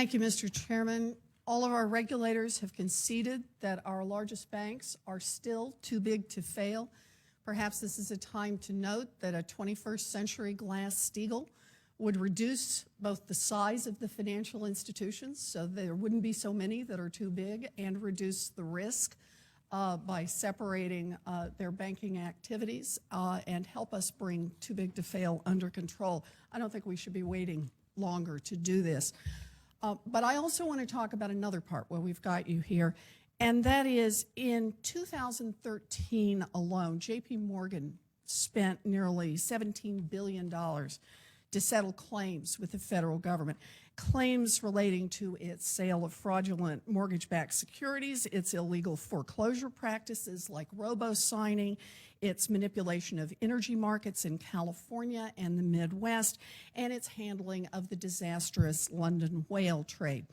Thank you, Mr. Chairman. All of our regulators have conceded that our largest banks are still too big to fail. Perhaps this is a time to note that a 21st century Glass-Steagall would reduce both the size of the financial institutions, so there wouldn't be so many that are too big, and reduce the risk by separating their banking activities and help us bring too big to fail under control. I don't think we should be waiting longer to do this. But I also want to talk about another part where we've got you here, and that is in 2013 alone, J.P. Morgan spent nearly $17 billion to settle claims with the federal government, claims relating to its sale of fraudulent mortgage-backed securities, its illegal foreclosure practices like robo-signing, its manipulation of energy markets in California and the Midwest, and its handling of the disastrous London whale trade.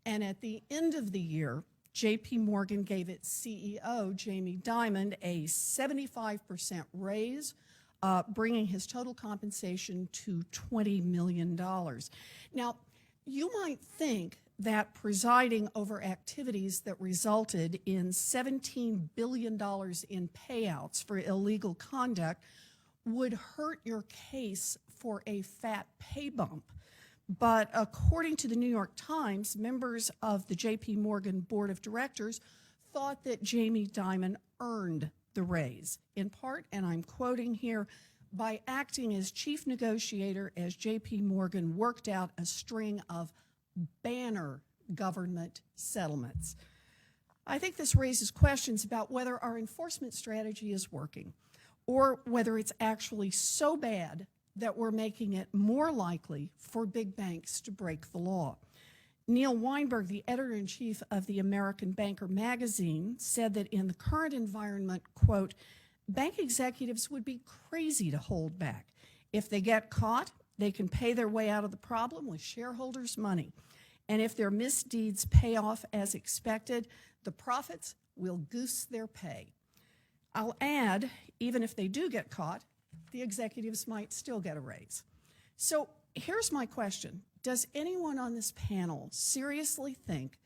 And at the end of the year, J.P. Morgan gave its CEO, Jamie Dimon, a 75% raise, bringing his total compensation to $20 million. Now, you might think that presiding over activities that resulted in $17 billion in payouts for illegal conduct would hurt your case for a fat pay bump. But according to the New York Times, members of the J.P. Morgan Board of Directors thought that Jamie Dimon earned the raise, in part, and I'm quoting here, by acting as chief negotiator as J.P. Morgan worked out a string of banner government settlements. I think this raises questions about whether our enforcement strategy is working or whether it's actually so bad that we're making it more likely for big banks to break the law. Neil Weinberg, the editor-in-chief of the American Banker magazine, said that in the current environment, quote, bank executives would be crazy to hold back. If they get caught, they can pay their way out of the problem with shareholders' money. And if their misdeeds pay off as expected, the profits will goose their pay. I'll add, even if they do get caught, the executives might still get a raise. So here's my question. Does anyone on this panel seriously think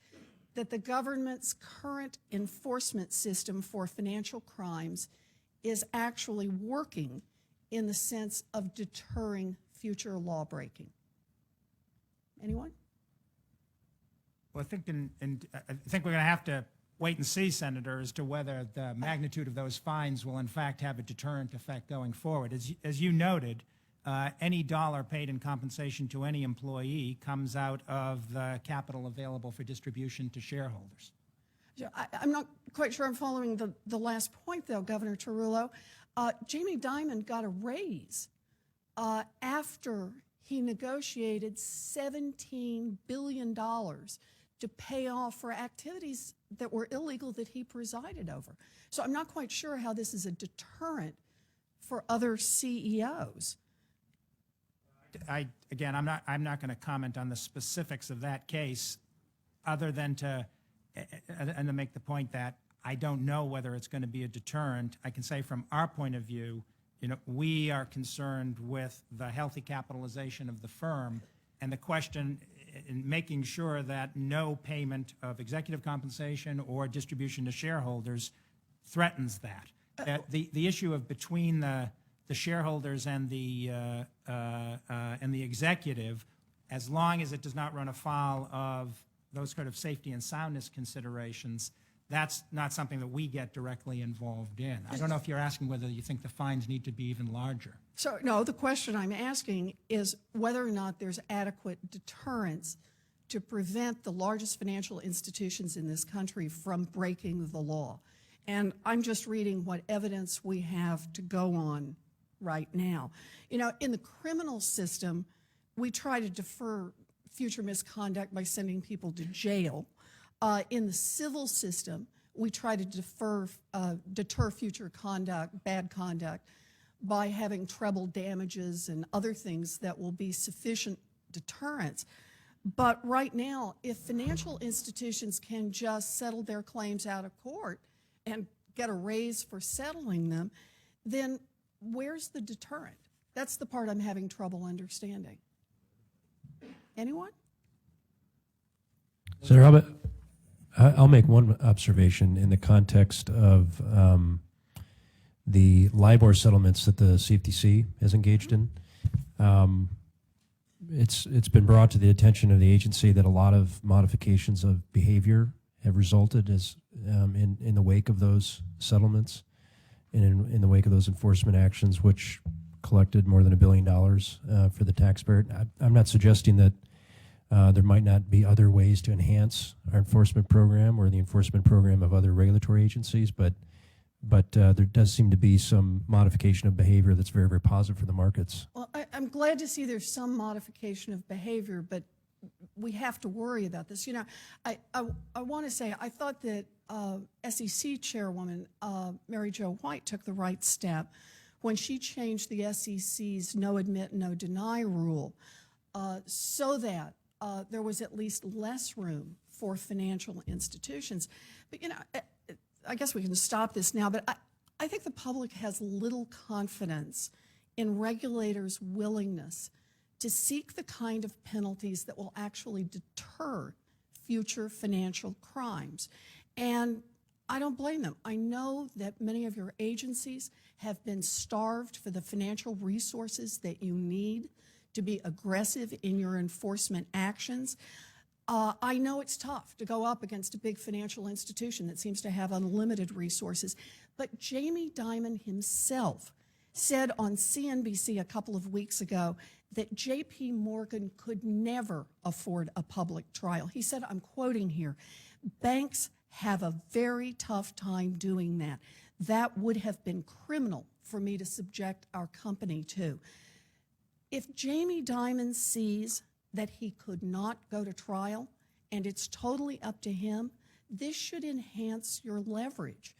that the government's current enforcement system for financial crimes is actually working in the sense of deterring future law breaking? Anyone? Well, I think we're going to have to wait and see, Senator, as to whether the magnitude of those fines will in fact have a deterrent effect going forward. As you noted, any dollar paid in compensation to any employee comes out of the capital available for distribution to shareholders. I'm not quite sure I'm following the last point, though, Governor Tarullo. Jamie Dimon got a raise after he negotiated $17 billion to pay off for activities that were illegal that he presided over. So I'm not quite sure how this is a deterrent for other CEOs. Again, I'm not going to comment on the specifics of that case, other than to make the point that I don't know whether it's going to be a deterrent. I can say from our point of view, we are concerned with the healthy capitalization of the firm, and the question in making sure that no payment of executive compensation or distribution to shareholders threatens that. The issue of between the shareholders and the executive, as long as it does not run afoul of those kind of safety and soundness considerations, that's not something that we get directly involved in. I don't know if you're asking whether you think the fines need to be even larger. So, no, the question I'm asking is whether or not there's adequate deterrence to prevent the largest financial institutions in this country from breaking the law. And I'm just reading what evidence we have to go on right now. In the criminal system, we try to defer future misconduct by sending people to jail. In the civil system, we try to deter future conduct, bad conduct, by having treble damages and other things that will be sufficient deterrents. But right now, if financial institutions can just settle their claims out of court and get a raise for settling them, then where's the deterrent? That's the part I'm having trouble understanding. Anyone? Senator, I'll make one observation in the context of the LIBOR settlements that the CFTC has engaged in. It's been brought to the attention of the agency that a lot of modifications of behavior have resulted as in the wake of those settlements and in the wake of those enforcement actions, which collected more than $1 billion for the taxpayer. I'm not suggesting that there might not be other ways to enhance our enforcement program or the enforcement program of other regulatory agencies, but there does seem to be some modification of behavior that's very, very positive for the markets. Well, I'm glad to see there's some modification of behavior, but we have to worry about this. You know, I want to say I thought that SEC Chairwoman Mary Jo White took the right step when she changed the SEC's no admit, no deny rule so that there was at least less room for financial institutions. But, you know, I guess we can stop this now, but I think the public has little confidence in regulators' willingness to seek the kind of penalties that will actually deter future financial crimes. And I don't blame them. I know that many of your agencies have been starved for the financial resources that you need to be aggressive in your enforcement actions. I know it's tough to go up against a big financial institution that seems to have unlimited resources, but Jamie Dimon himself said on CNBC a couple of weeks ago that J.P. Morgan could never afford a public trial. He said, I'm quoting here, banks have a very tough time doing that. That would have been criminal for me to subject our company to. If Jamie Dimon sees that he could not go to trial and it's totally up to him, this should enhance your leverage.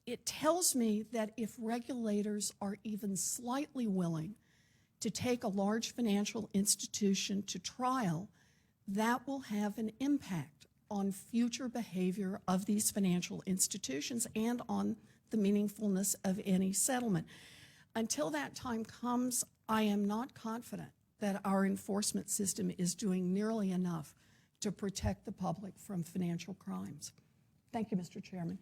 It tells me that if regulators are even slightly willing to take a large financial institution to trial, that will have an impact on future behavior of these financial institutions and on the meaningfulness of any settlement. Until that time comes, I am not confident that our enforcement system is doing nearly enough to protect the public from financial crimes. Thank you, Mr. Chairman.